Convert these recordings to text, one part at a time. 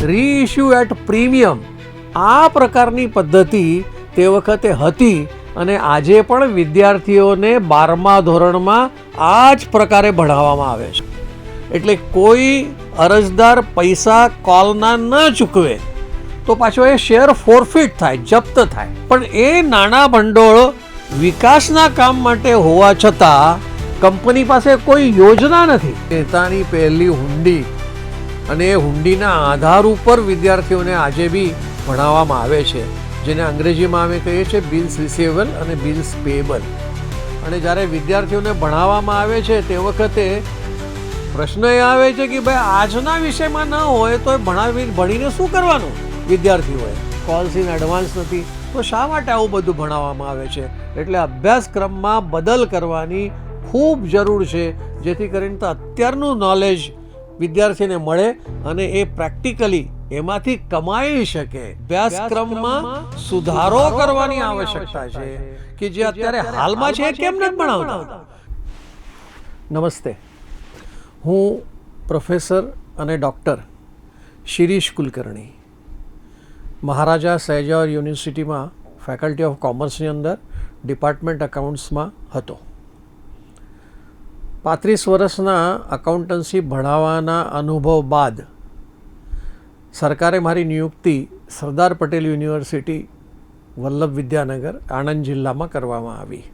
રીઇશ્યુ at premium આ પ્રકારની પદ્ધતિ તે વખતે હતી અને આજે પણ વિદ્યાર્થીઓને 12મા ધોરણમાં આ જ પ્રકારે ભણાવવામાં આવે છે. એટલે કોઈ અરજદાર પૈસા કોલના ન ચૂકવે તો પાછો એ શેર ફોરફિટ થાય, જપ્ત થાય. પણ એ નાણાં ભંડોળ વિકાસના કામ માટે હોવા છતાં કંપની પાસે કોઈ યોજના નથી. નેતાની પહેલી હુંડી અને એ હુંડીના આધાર ઉપર વિદ્યાર્થીઓને આજે બી ભણાવવામાં આવે છે, જેને અંગ્રેજીમાં અમે કહીએ છીએ બિલ્સ રિસીવેબલ અને બિલ્સ પેએબલ. અને જ્યારે વિદ્યાર્થીઓને ભણાવવામાં આવે છે તે વખતે પ્રશ્ન એ આવે છે કે ભાઈ આજના વિષયમાં ન હોય તો ભણીને શું કરવાનું? વિદ્યાર્થીઓએ કોલ્સ ઇન એડવાન્સ નથી તો શા માટે આવું બધું ભણાવવામાં આવે છે? એટલે અભ્યાસક્રમમાં બદલ કરવાની ખૂબ જરૂર છે, જેથી કરીને અત્યારનું નોલેજ વિદ્યાર્થીને મળે અને એ પ્રેક્ટિકલી એમાંથી કમાઈ શકે. અભ્યાસક્રમમાં સુધારો કરવાની આવશ્યકતા છે કે જે અત્યારે હાલમાં છે કેમ નથી ભણાવતા. નમસ્તે, હું પ્રોફેસર અને ડૉક્ટર શિરીષ કુલકર્ણી મહારાજા સયાજીરાવ યુનિવર્સિટીમાં ફેકલ્ટી ઓફ કોમર્સની અંદર ડિપાર્ટમેન્ટ અકાઉન્ટ્સમાં હતો. 35 વર્ષના અકાઉન્ટન્સી ભણાવવાના અનુભવ બાદ સરકારે મારી નિયુક્તિ સરદાર પટેલ યુનિવર્સિટી વલ્લભ વિદ્યાનગર આણંદ જિલ્લામાં કરવામાં આવી.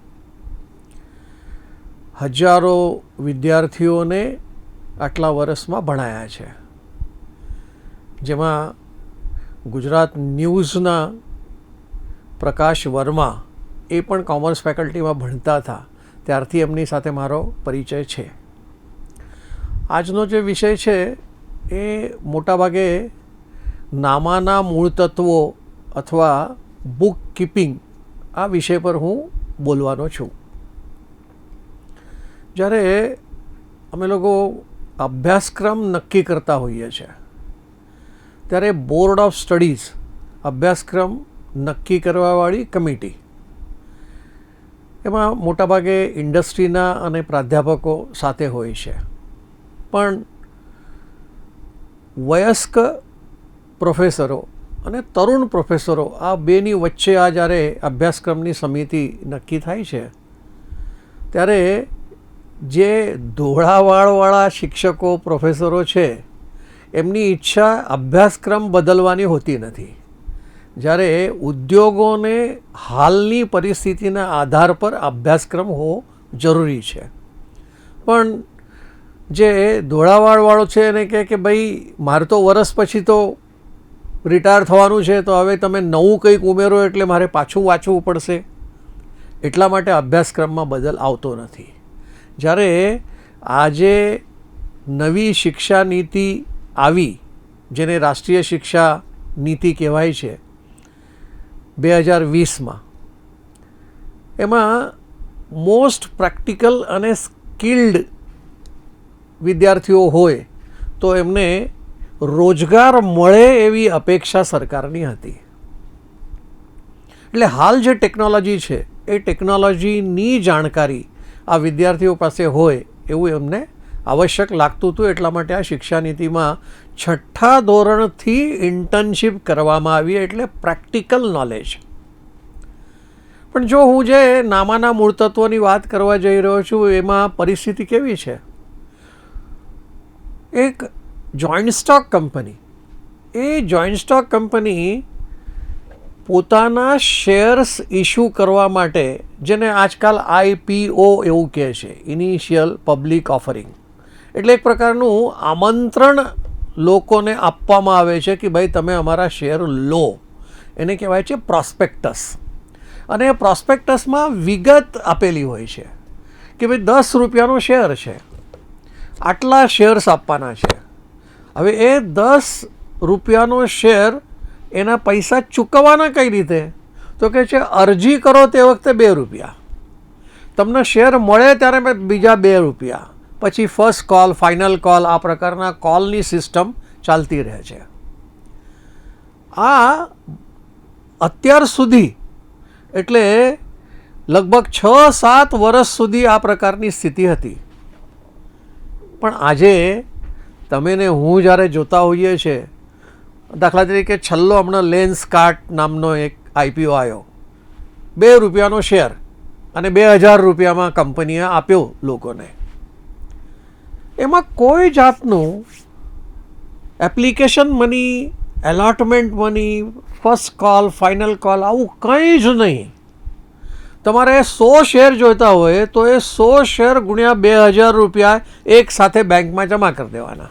હજારો વિદ્યાર્થીઓને આટલા વર્ષમાં ભણાયા છે, જેમાં ગુજરાત ન્યૂઝના પ્રકાશ વર્મા એ પણ કોમર્સ ફેકલ્ટીમાં ભણતા હતા, ત્યારથી એમની સાથે મારો પરિચય છે. આજનો જે વિષય છે એ મોટાભાગે નામાના મૂળ તત્વો અથવા બુક કીપિંગ આ વિષય પર હું બોલવાનો છું. જ્યારે અમે લોકો અભ્યાસક્રમ નક્કી કરતા હોઈએ છીએ ત્યારે બોર્ડ ઓફ સ્ટડીઝ અભ્યાસક્રમ નક્કી કરવાવાળી કમિટી, એમાં મોટાભાગે ઇન્ડસ્ટ્રીના અને પ્રાધ્યાપકો સાથે હોય છે. પણ વયસ્ક પ્રોફેસરો અને તરુણ પ્રોફેસરો આ બેની વચ્ચે આ જ્યારે અભ્યાસક્રમની સમિતિ નક્કી થાય છે ત્યારે જે ધોળાવાળવાળા શિક્ષકો પ્રોફેસરો છે એમની ઈચ્છા અભ્યાસક્રમ બદલવાની હોતી નથી. જ્યારે ઉદ્યોગોને હાલની પરિસ્થિતિના આધાર પર અભ્યાસક્રમ હોવો જરૂરી છે. પણ જે ધોળાવાળવાળો છે એને કહે કે ભાઈ મારે તો વર્ષ પછી તો રિટાયર થવાનું છે, તો હવે તમે નવું કંઈક ઉમેરો એટલે મારે પાછું વાંચવું પડશે, એટલા માટે અભ્યાસક્રમમાં બદલ આવતો નથી. જ્યારે આજે નવી શિક્ષા નીતિ આવી, જેને રાષ્ટ્રીય શિક્ષા નીતિ કહેવાય છે 2020માં, એમાં મોસ્ટ પ્રેક્ટિકલ અને સ્કિલ્ડ વિદ્યાર્થીઓ હોય તો એમને રોજગાર મળે એવી અપેક્ષા સરકારની હતી. એટલે હાલ જે ટેકનોલોજી છે એ ટેકનોલોજીની જાણકારી આ વિદ્યાર્થીઓ પાસે હોય એવું એમને આવશ્યક લાગતું હતું. એટલા માટે આ શિક્ષા નીતિમાં 6ઠ્ઠા ધોરણથી ઇન્ટર્નશીપ કરવામાં આવી, એટલે પ્રેક્ટિકલ નોલેજ. પણ જો હું જે નામાના મૂળ તત્વોની વાત કરવા જઈ રહ્યો છું એમાં પરિસ્થિતિ કેવી છે? એક જોઈન્ટ સ્ટોક કંપની, એ જોઈન્ટ સ્ટોક કંપની પોતાના શેર્સ ઇશ્યુ કરવા માટે, જેને આજકાલ IPO એવું કહે છે, ઇનિશિયલ પબ્લિક ઓફરિંગ, એટલે એક પ્રકારનું આમંત્રણ લોકોને આપવામાં આવે છે કે ભાઈ તમે અમારા શેર લો. એને કહેવાય છે પ્રોસ્પેક્ટસ. અને એ પ્રોસ્પેક્ટસમાં વિગત આપેલી હોય છે કે ભાઈ 10 રૂપિયાનો શેર છે, આટલા શેર્સ આપવાના છે. હવે એ 10 રૂપિયાનો શેર એના પૈસા ચૂકવવાના કઈ રીતે? તો કે છે અરજી કરો તે વખતે 2 રૂપિયા, તમને શેર મળે ત્યારે બીજા 2 રૂપિયા, પછી ફર્સ્ટ કોલ, ફાઇનલ કોલ, આ પ્રકારના કોલની સિસ્ટમ ચાલતી રહે છે. આ અત્યાર સુધી એટલે લગભગ 6-7 વર્ષ સુધી આ પ્રકારની સ્થિતિ હતી. પણ આજે તમે ને હું જ્યારે જોતા હોઈએ છીએ દાખલા તરીકે છેલ્લો હમણાં લેન્સકાર્ટ નામનો એક આઈપીઓ આવ્યો, ₹2 શેર અને 2000 રૂપિયામાં કંપનીએ આપ્યો લોકોને. એમાં કોઈ જાતનું application money, allotment money, first call, final call આવું કંઈ જ નહીં. તમારે 100 શેર જોઈતા હોય તો એ 100 શેર ગુણ્યા 2000 રૂપિયા એક સાથે બેંકમાં જમા કરી દેવાના.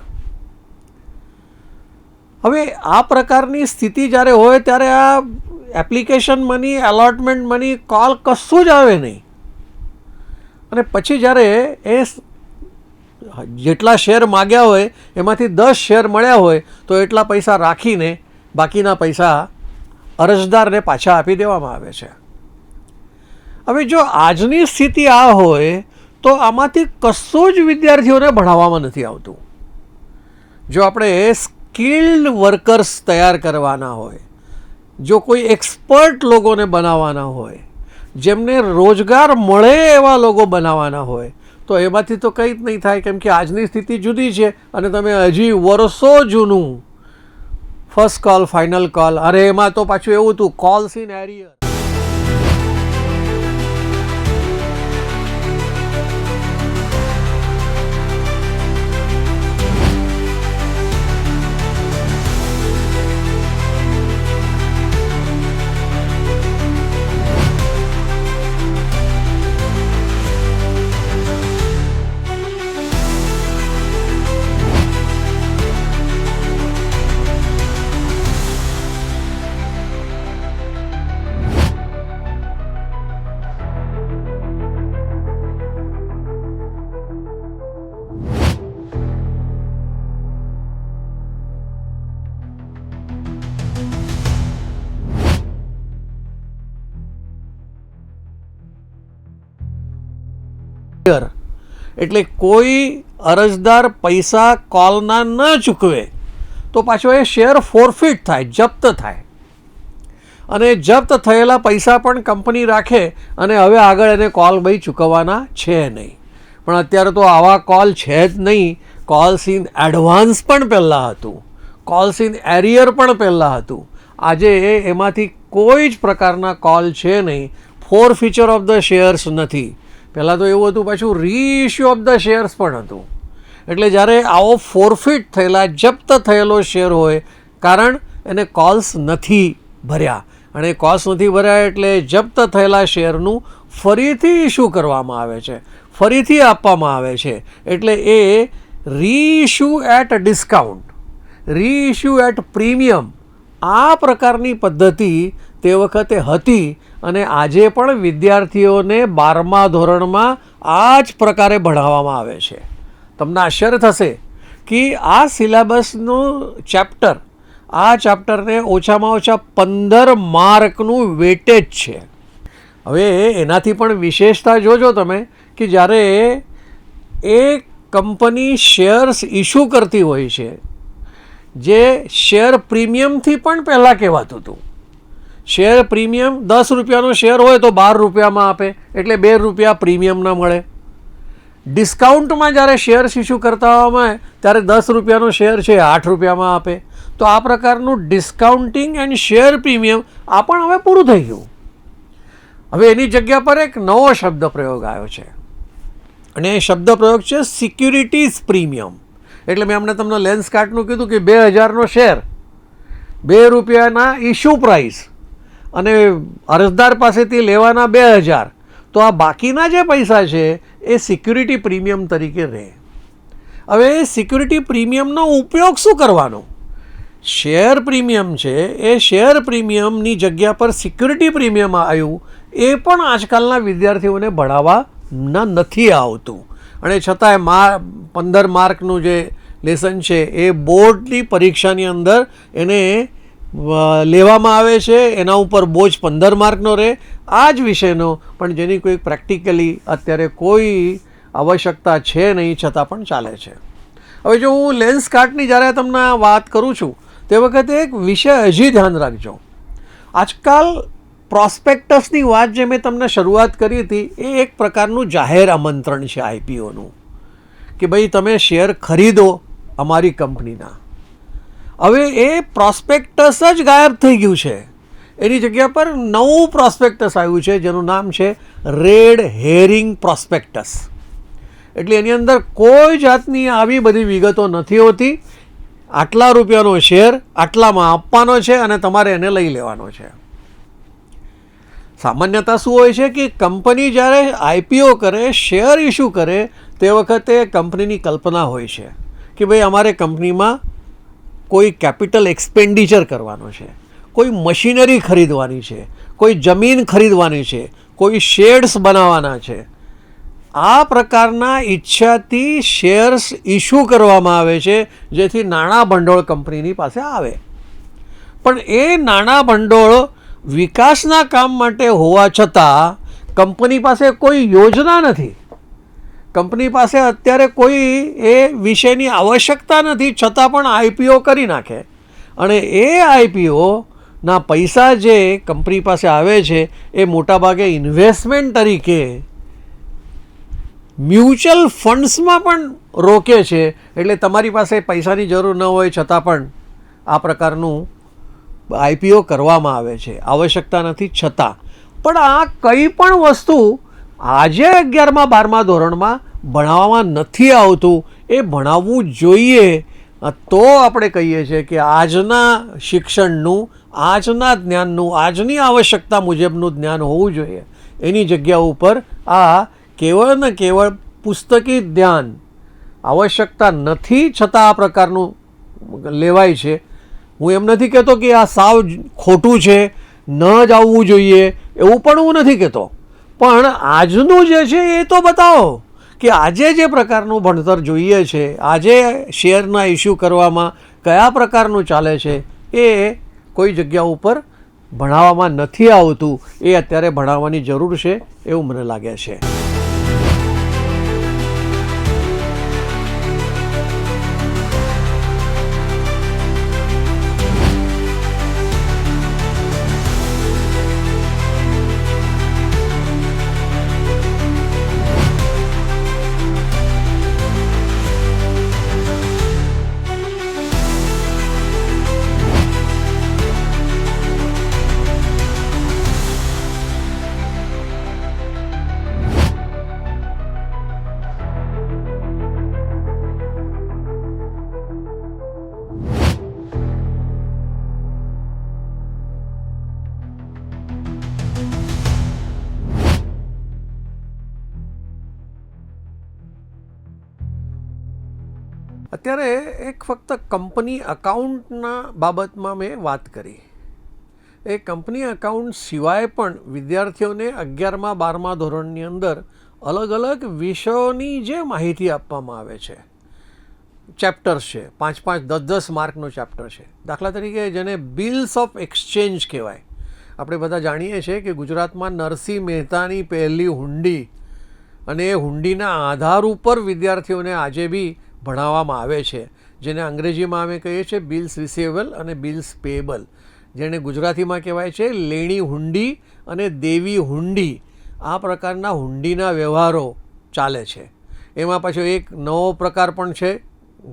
હવે આ પ્રકારની સ્થિતિ જ્યારે હોય ત્યારે આ application money, allotment money, call કશું જ આવે નહીં. અને પછી જ્યારે એ જેટલા શેર માગ્યા હોય એમાંથી 10 શેર મળ્યા હોય તો એટલા પૈસા રાખીને બાકીના પૈસા અરજદારને પાછા આપી દેવામાં આવે છે. હવે જો આજની સ્થિતિ આ હોય તો આમાંથી કશું જ વિદ્યાર્થીઓને ભણાવવામાં નથી આવતું. જો આપણે સ્કિલ્ડ વર્કર્સ તૈયાર કરવાના હોય, જો કોઈ એક્સપર્ટ લોકોને બનાવવાના હોય, જેમને રોજગાર મળે એવા લોકો બનાવવાના હોય તો એમાંથી તો કંઈ જ નહીં થાય, કેમ કે આજની સ્થિતિ જુદી છે અને તમે હજી વર્ષો જૂનું ફર્સ્ટ કોલ, ફાઇનલ કોલ, અરે એમાં તો પાછું એવું હતું કોલ્સ ઇન એરિયર. એટલે કોઈ અરજદાર પૈસા કોલના ન ચૂકવે તો પાછો એ શેર ફોરફિટ થાય, જપ્ત થાય, અને જપ્ત થયેલા પૈસા પણ કંપની રાખે અને હવે આગળ એને કોલ ભાઈ ચૂકવવાના છે નહીં. પણ અત્યારે તો આવા કોલ છે જ નહીં. કોલ્સ ઇન એડવાન્સ પણ પહેલાં હતું, કોલ્સ ઇન એરિયર પણ પહેલાં હતું. આજે એમાંથી કોઈ જ પ્રકારના કોલ છે નહીં. ફોરફીચર ઓફ ધ શેર્સ નથી. પહેલાં તો એવું હતું, પાછું રીઇશ્યુ ઓફ ધ શેર્સ પણ હતું. એટલે જ્યારે આવો ફોરફિટ થયેલા, જપ્ત થયેલો શેર હોય, કારણ એને કોલ્સ નથી ભર્યા, અને કોલ્સ નથી ભર્યા એટલે જપ્ત થયેલા શેરનું ફરીથી ઇશ્યુ કરવામાં આવે છે, ફરીથી આપવામાં આવે છે. એટલે એ રીઇશ્યુ એટ ડિસ્કાઉન્ટ, રીઇશ્યુ એટ પ્રીમિયમ, આ પ્રકારની પદ્ધતિ તે વખતે હતી. અને આજે પણ વિદ્યાર્થીઓને 12મા ધોરણમાં આ જ પ્રકારે ભણાવવામાં આવે છે. તમને આશ્ચર્ય થશે કે આ સિલેબસનું ચેપ્ટર, આ ચેપ્ટરને ઓછામાં ઓછા 15 માર્કનું વેટેજ છે. હવે એનાથી પણ વિશેષતા જોજો તમે કે જ્યારે એ કંપની શેર્સ ઇશ્યુ કરતી હોય છે, જે શેર પ્રીમિયમથી પણ પહેલાં કહેવાતું હતું. શેર પ્રીમિયમ ₹10નો શેર હોય તો 12 રૂપિયામાં આપે, એટલે ₹2 પ્રીમિયમના મળે. ડિસ્કાઉન્ટમાં જ્યારે શેર્સ ઇશ્યુ કરતા હોય ત્યારે ₹10નો શેર છે 8 રૂપિયામાં આપે. તો આ પ્રકારનું ડિસ્કાઉન્ટિંગ એન્ડ શેર પ્રીમિયમ આ પણ હવે પૂરું થઈ ગયું. હવે એની જગ્યા પર એક નવો શબ્દ પ્રયોગ આવ્યો છે, અને એ શબ્દ પ્રયોગ છે સિક્યુરિટીઝ પ્રીમિયમ. એટલે મેં હમણાં તમને લેન્સકાર્ટનું કીધું કે 2000નો શેર, ₹2 ઇશ્યુ પ્રાઇસ, અને અરજદાર પાસેથી લેવાના 2000, તો આ બાકીના જે પૈસા છે એ સિક્યુરિટી પ્રીમિયમ તરીકે રહે. હવે એ સિક્યુરિટી પ્રીમિયમનો ઉપયોગ શું કરવાનો? શેર પ્રીમિયમ છે, એ શેર પ્રીમિયમની જગ્યા પર સિક્યુરિટી પ્રીમિયમ આવ્યું, એ પણ આજકાલના વિદ્યાર્થીઓને ભણાવવા નથી આવતું. અને છતાંય 15 માર્કનું જે લેસન છે એ બોર્ડની પરીક્ષાની અંદર એને લેવામાં આવે છે. એના ઉપર બોજ 15 માર્કનો રહે, આ જ વિષયનો, પણ જેની કોઈ પ્રેક્ટિકલી અત્યારે કોઈ આવશ્યકતા છે નહીં, છતાં પણ ચાલે છે. હવે જો હું લેન્સકાર્ટની જ્યારે તમને વાત કરું છું તે વખતે એક વિષય હજી ધ્યાન રાખજો. આજકાલ પ્રોસ્પેક્ટસની વાત જે મેં તમને શરૂઆત કરી હતી એ એક પ્રકારનું જાહેર આમંત્રણ છે આઈપીઓનું, કે ભાઈ તમે શેર ખરીદો અમારી કંપનીના. હવે એ પ્રોસ્પેક્ટસ જ ગાયબ થઈ ગયું છે. એની જગ્યા પર નવું પ્રોસ્પેક્ટસ આવ્યું છે જેનું નામ છે રેડ હેરિંગ પ્રોસ્પેક્ટસ. એટલે એની અંદર કોઈ જાતની આવી બધી વિગતો નથી હોતી. આટલા રૂપિયાનો શેર આટલામાં આપવાનો છે અને તમારે એને લઈ લેવાનો છે. સામાન્યતા શું હોય છે કે કંપની જ્યારે આઈપીઓ કરે, શેર ઇસ્યુ કરે, તે વખતે કંપનીની કલ્પના હોય છે કે ભાઈ અમારે કંપનીમાં કોઈ કેપિટલ એક્સપેન્ડિચર કરવાનો છે, કોઈ મશીનરી ખરીદવાની છે, કોઈ જમીન ખરીદવાની છે, કોઈ શેડ્સ બનાવવાના છે. આ પ્રકારના ઈચ્છાથી શેર્સ ઇસ્યુ કરવામાં આવે છે જેથી નાણાં ભંડોળ કંપનીની પાસે આવે. પણ એ નાણાં ભંડોળ વિકાસના કામ માટે હોવા છતાં કંપની પાસે કોઈ યોજના નથી. કંપની પાસે અત્યારે કોઈ એ વિષયની આવશ્યકતા નથી, છતાં પણ આઈપીઓ કરી નાખે. અને એ આઈપીઓના પૈસા જે કંપની પાસે આવે છે એ મોટાભાગે ઇન્વેસ્ટમેન્ટ તરીકે મ્યુચ્યુઅલ ફંડ્સમાં પણ રોકે છે. એટલે તમારી પાસે પૈસાની જરૂર ન હોય છતાં પણ આ પ્રકારનું આઈપીઓ કરવામાં આવે છે, આવશ્યકતા નથી છતાં. પણ આ કંઈ પણ વસ્તુ આજે 11મા 12મા ધોરણમાં ભણાવવામાં નથી આવતું. એ ભણાવવું જોઈએ. તો આપણે કહીએ છીએ કે આજના શિક્ષણનું, આજના જ્ઞાનનું, આજની આવશ્યકતા મુજબનું જ્ઞાન હોવું જોઈએ. એની જગ્યા ઉપર આ કેવળ ને કેવળ પુસ્તકી જ્ઞાન આવશ્યકતા નથી છતાં આ પ્રકારનું લેવાય છે. હું એમ નથી કહેતો કે આ સાવ ખોટું છે, ન જ આવવું જોઈએ, એવું પણ હું નથી કહેતો. પણ આજનું જે છે એ તો બતાવો કે આજે જે પ્રકારનું ભણતર જોઈએ છે, આજે શેરના ઇસ્યુ કરવામાં કયા પ્રકારનું ચાલે છે એ કોઈ જગ્યા ઉપર ભણાવવામાં નથી આવતું. એ અત્યારે ભણાવવાની જરૂર છે એવું મને લાગે છે. અત્યારે એક ફક્ત કંપની અકાઉન્ટના બાબતમાં મેં વાત કરી. એ કંપની અકાઉન્ટ સિવાય પણ વિદ્યાર્થીઓને 11મા 12મા ધોરણની અંદર અલગ અલગ વિષયોની જે માહિતી આપવામાં આવે છે, ચેપ્ટર્સ છે, 5-5, 10-10 માર્કનો ચેપ્ટર છે. દાખલા તરીકે જેને બિલ્સ ઓફ એક્સચેન્જ કહેવાય. આપણે બધા જાણીએ છીએ કે ગુજરાતમાં નરસિંહ મહેતાની પહેલી હુંડી અને એ હુંડીના આધાર ઉપર વિદ્યાર્થીઓને આજે બી ભણાવવામાં આવે છે, જેને અંગ્રેજીમાં અમે કહીએ છીએ બિલ્સ રિસીવેબલ અને બિલ્સ પેએબલ, જેને ગુજરાતીમાં કહેવાય છે લેણી હુંડી અને દેવી હુંડી. આ પ્રકારના હુંડીના વ્યવહારો ચાલે છે. એમાં પાછો એક નવો પ્રકાર પણ છે,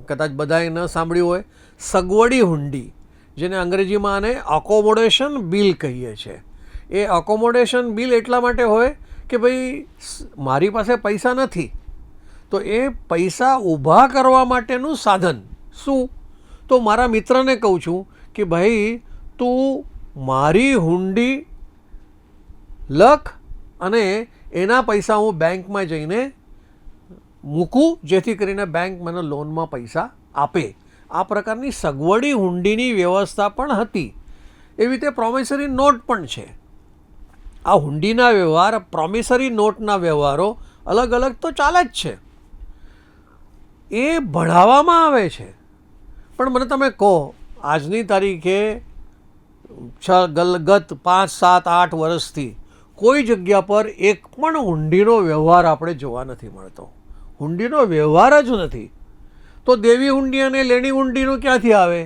કદાચ બધાએ ન સાંભળ્યું હોય, સગવડી હુંડી, જેને અંગ્રેજીમાં આને અકોમોડેશન બિલ કહીએ છીએ. એ અકોમોડેશન બિલ એટલા માટે હોય કે ભાઈ મારી પાસે પૈસા નથી, તો એ પૈસા ઊભા કરવા માટેનું સાધન શું? તો મારા મિત્રને કહું છું કે ભાઈ તું મારી હુંડી લખ અને એના પૈસા હું બેંકમાં જઈને મૂકું જેથી કરીને બેંક મને લોનમાં પૈસા આપે. આ પ્રકારની સગવડી હુંડીની વ્યવસ્થા પણ હતી. એવી રીતે પ્રોમિસરી નોટ પણ છે. આ હુંડીના વ્યવહાર, પ્રોમિસરી નોટના વ્યવહારો અલગ અલગ તો ચાલે જ છે. એ ભણાવવામાં આવે છે. પણ મને તમે કહો, આજની તારીખે ગત 5, 7, 8 વર્ષથી કોઈ જગ્યા પર એક પણ હુંડીનો વ્યવહાર આપણે જોવા નથી મળતો. હુંડીનો વ્યવહાર જ નથી. તો દેવી હુંડી અને લેણી હુંડીનું ક્યાંથી આવે?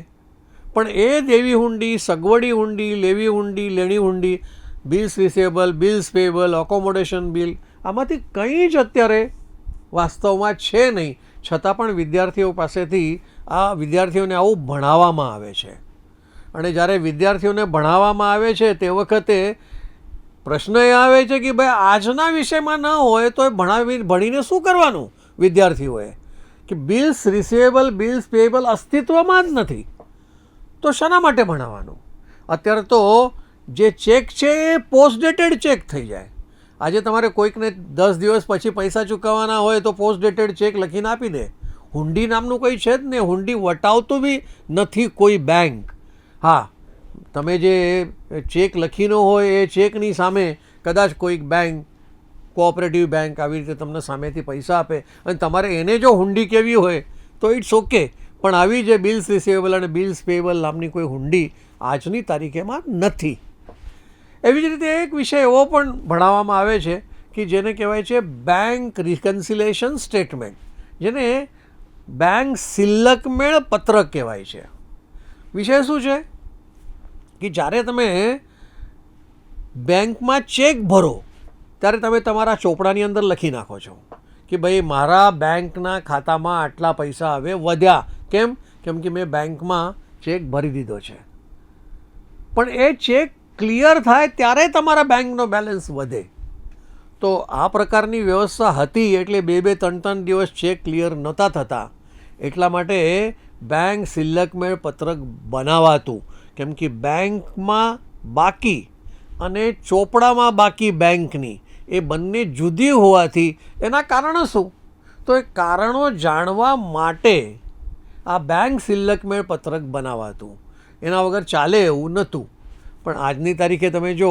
પણ એ દેવી હુંડી, સગવડી હુંડી, લેવી હુંડી, લેણી હુંડી, bills receivable, bills payable, accommodation bill, આમાંથી કંઈ જ અત્યારે વાસ્તવમાં છે નહીં. છતાં પણ વિદ્યાર્થીઓ પાસેથી આ વિદ્યાર્થીઓને આવું ભણાવવામાં આવે છે. અને જ્યારે વિદ્યાર્થીઓને ભણાવવામાં આવે છે તે વખતે પ્રશ્ન એ આવે છે કે ભાઈ આજના વિષયમાં ન હોય તો એ ભણીને શું કરવાનું વિદ્યાર્થીઓએ, કે બિલ્સ રિસીવેબલ બિલ્સ પેએબલ અસ્તિત્વમાં જ નથી તો શાના માટે ભણાવવાનું. અત્યારે તો જે ચેક છે એ પોસ્ટ ડેટેડ ચેક થઈ જાય. આજે તમારે કોઈકને 10 દિવસ પછી પૈસા ચૂકવવાના હોય તો પોસ્ટ ડેટેડ ચેક લખીને આપી દે. હુંડી નામનું કંઈ છે જ ને, હુંડી વટાવતું બી નથી કોઈ બેંક. હા, તમે જે ચેક લખીનો હોય એ ચેકની સામે કદાચ કોઈક બેંક, કોઓપરેટિવ બેંક આવી રીતે તમને સામેથી પૈસા આપે અને તમારે એને જો હુંડી કહેવી હોય તો ઇટ્સ ઓકે, પણ આવી જે બિલ્સ રિસીવેબલ અને બિલ્સ પેએબલ નામની કોઈ હુંડી આજની તારીખેમાં નથી. એવી જ રીતે એક વિષય એવો પણ ભણાવવામાં આવે છે કે જેને કહેવાય છે બેંક રિકન્સિલેશન સ્ટેટમેન્ટ, જેને બેંક સિલ્લકમેળ પત્રક કહેવાય છે. વિષય શું છે કે જ્યારે તમે બેંકમાં ચેક ભરો ત્યારે તમે તમારા ચોપડાની અંદર લખી નાખો છો કે ભાઈ મારા બેંકના ખાતામાં આટલા પૈસા હવે વધ્યા. કેમ? કેમ કે મેં બેંકમાં ચેક ભરી દીધો છે. પણ એ ચેક ક્લિયર થાય ત્યારે તમારા બેંકનો બેલેન્સ વધે. તો આ પ્રકારની વ્યવસ્થા હતી એટલે 2-3 દિવસ ચેક ક્લિયર નહોતા થતા. એટલા માટે બેંક સિલ્લકમેળ પત્રક બનાવાતું, કેમ કે બેંકમાં બાકી અને ચોપડામાં બાકી બેંકની એ બંને જુદી હોવાથી એના કારણો શું, તો એ કારણો જાણવા માટે આ બેંક સિલ્લકમેળ પત્રક બનાવાતું. એના વગર ચાલે એવું નહોતું. પણ આજની તારીખે તમે જો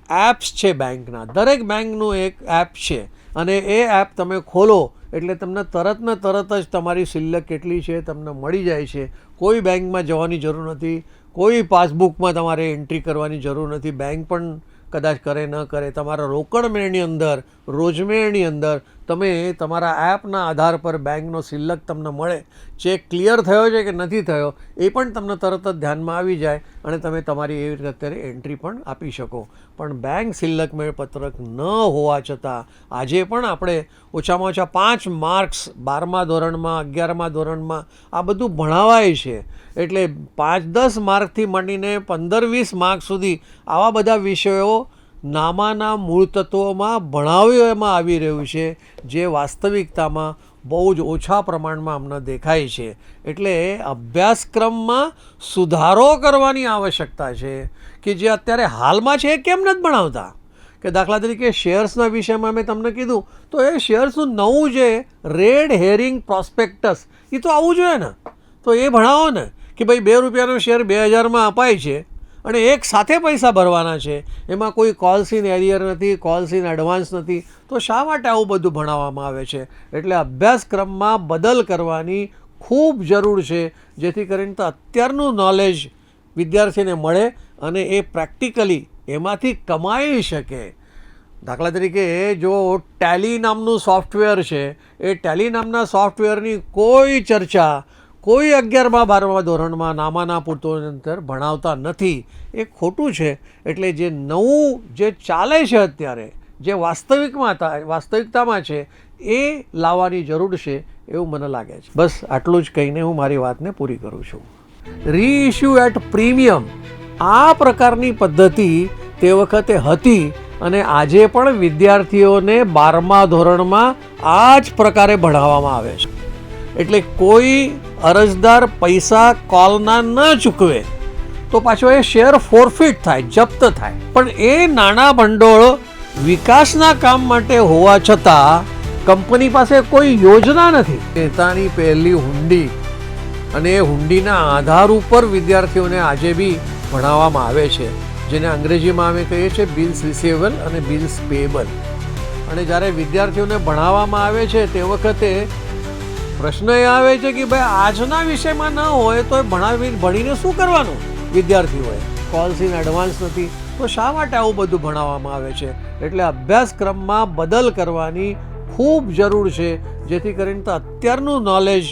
એપ્સ છે બેંકના, દરેક બેંકનું એક એપ છે અને એ એપ તમે ખોલો એટલે તમને તરત જ તમારી સિલ્લક કેટલી છે તમને મળી જાય છે. કોઈ બેંકમાં જવાની જરૂર નથી, કોઈ પાસબુકમાં તમારે એન્ટ્રી કરવાની જરૂર નથી. બેંક પણ કદાચ કરે ન કરે, તમારા રોકડ મેળની અંદર, રોજમેળની અંદર તમે તમારા એપના આધાર પર બેંકનો સિલ્લક તમને મળે. ચેક ક્લિયર થયો છે કે નથી થયો એ પણ તમને તરત જ ધ્યાનમાં આવી જાય અને તમે તમારી એવી રીતે અત્યારે એન્ટ્રી પણ આપી શકો. પણ બેંક સિલ્લકમેળ પત્રક ન હોવા છતાં આજે પણ આપણે ઓછામાં ઓછા 5 માર્ક્સ 12મા ધોરણમાં, 11મા ધોરણમાં આ બધું ભણાવાય છે. એટલે 5-10 માર્કથી માંડીને 15-20 માર્ક સુધી આવા બધા વિષયો નામાના મૂળ તત્વોમાં ભણાવવામાં આવી રહ્યું છે, જે વાસ્તવિકતામાં બહુ જ ઓછા પ્રમાણમાં અમને દેખાય છે. એટલે અભ્યાસક્રમમાં સુધારો કરવાની આવશ્યકતા છે કે જે અત્યારે હાલમાં છે એ કેમ નથી ભણાવતા. કે દાખલા તરીકે શેર્સના વિષયમાં મેં તમને કીધું તો એ શેર્સનું નવું જે રેડ હેરિંગ પ્રોસ્પેક્ટસ એ તો આવવું જોઈએ ને, તો એ ભણાવો ને કે ભાઈ 2 રૂપિયાનો શેર 2000માં અપાય છે અને એક સાથે પૈસા ભરવાના છે, એમાં કોઈ કોલ્સ ઇન એરિયર નથી, કોલ્સ ઇન એડવાન્સ નથી, તો શા માટે આવું બધું ભણાવવામાં આવે છે. એટલે અભ્યાસક્રમમાં બદલ કરવાની ખૂબ જરૂર છે, જેથી કરીને તો અત્યારનું નોલેજ વિદ્યાર્થીને મળે અને એ પ્રેક્ટિકલી એમાંથી કમાઈ શકે. દાખલા તરીકે જો ટેલી નામનું સોફ્ટવેર છે, એ ટેલી નામના સોફ્ટવેરની કોઈ ચર્ચા કોઈ 11મા 12મા ધોરણમાં નામાના પુસ્તકોની અંદર ભણાવતા નથી. એ ખોટું છે. એટલે જે નવું જે ચાલે છે અત્યારે, જે વાસ્તવિકતામાં છે એ લાવવાની જરૂર છે એવું મને લાગે છે. બસ આટલું જ કહીને હું મારી વાતને પૂરી કરું છું. રીઇશ્યુ એટ પ્રીમિયમ આ પ્રકારની પદ્ધતિ તે વખતે હતી અને આજે પણ વિદ્યાર્થીઓને 12મા ધોરણમાં આ જ પ્રકારે ભણાવવામાં આવે છે. એટલે કોઈ અરજદાર પૈસા કોલના ન ચૂકવે તો પાછો એ શેર ફોરફિટ થાય, જપ્ત થાય. પણ એ નાણાં ભંડોળ વિકાસના કામ માટે હોવા છતાં કંપની પાસે કોઈ યોજના નથી. નેતાની પહેલી હુંડી અને એ હુંડીના આધાર ઉપર વિદ્યાર્થીઓને આજે બી ભણાવવામાં આવે છે, જેને અંગ્રેજીમાં અમે કહીએ છીએ બિલ્સ રિસીવેબલ અને બિલ્સ પેએબલ. અને જ્યારે વિદ્યાર્થીઓને ભણાવવામાં આવે છે તે વખતે પ્રશ્ન એ આવે છે કે ભાઈ આજના વિષયમાં ન હોય તો ભણીને શું કરવાનું વિદ્યાર્થીઓએ. કોલ્સ ઇન એડવાન્સ નથી તો શા માટે આવું બધું ભણાવવામાં આવે છે. એટલે અભ્યાસક્રમમાં બદલ કરવાની ખૂબ જરૂર છે, જેથી કરીને તો અત્યારનું નોલેજ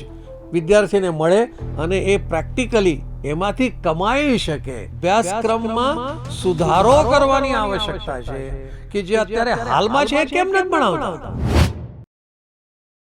વિદ્યાર્થીને મળે અને એ પ્રેક્ટિકલી એમાંથી કમાઈ શકે. અભ્યાસક્રમમાં સુધારો કરવાની આવશ્યકતા છે કે જે અત્યારે હાલમાં છે કેમ નથી ભણાવતા.